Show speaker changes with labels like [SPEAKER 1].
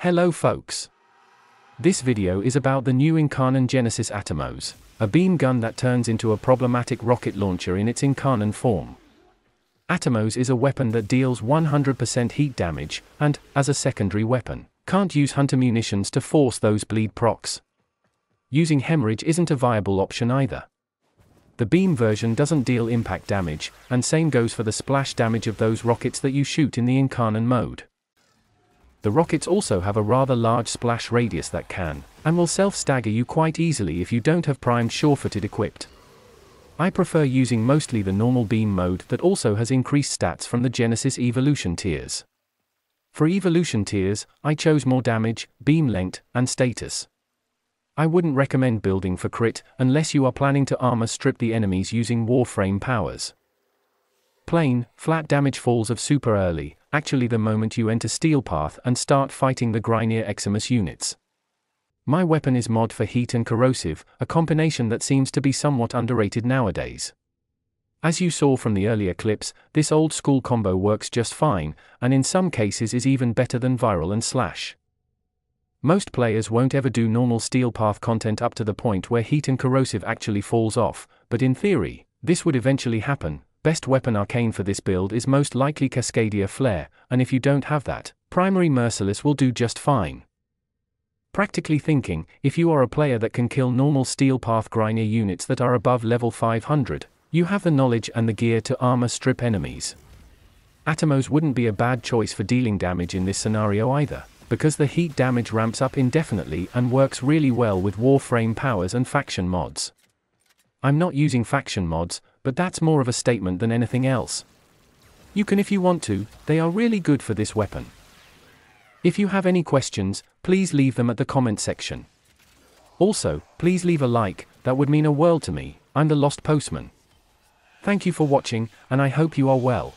[SPEAKER 1] Hello folks. This video is about the new Incarnon Genesis Atomos, a beam gun that turns into a problematic rocket launcher in its Incarnon form. Atomos is a weapon that deals 100% heat damage, and, as a secondary weapon, can't use hunter munitions to force those bleed procs. Using hemorrhage isn't a viable option either. The beam version doesn't deal impact damage, and same goes for the splash damage of those rockets that you shoot in the Incarnon mode. The rockets also have a rather large splash radius that can, and will self-stagger you quite easily if you don't have primed sure-footed equipped. I prefer using mostly the normal beam mode that also has increased stats from the Genesis Evolution tiers. For Evolution tiers, I chose more damage, beam length, and status. I wouldn't recommend building for crit, unless you are planning to armor strip the enemies using Warframe powers. Plain, flat damage falls off super early, actually the moment you enter Steel Path and start fighting the Grinier Eximus units. My weapon is mod for heat and corrosive, a combination that seems to be somewhat underrated nowadays. As you saw from the earlier clips, this old school combo works just fine, and in some cases is even better than Viral and Slash. Most players won't ever do normal Steel Path content up to the point where heat and corrosive actually falls off, but in theory, this would eventually happen. Best weapon arcane for this build is most likely Cascadia Flare, and if you don't have that, Primary Merciless will do just fine. Practically thinking, if you are a player that can kill normal Steel Path Grinier units that are above level 500, you have the knowledge and the gear to armor strip enemies. Atomos wouldn't be a bad choice for dealing damage in this scenario either, because the heat damage ramps up indefinitely and works really well with Warframe powers and faction mods. I'm not using faction mods, but that's more of a statement than anything else. You can if you want to, they are really good for this weapon. If you have any questions, please leave them at the comment section. Also, please leave a like, that would mean a world to me. I'm the Lost Postman. Thank you for watching, and I hope you are well.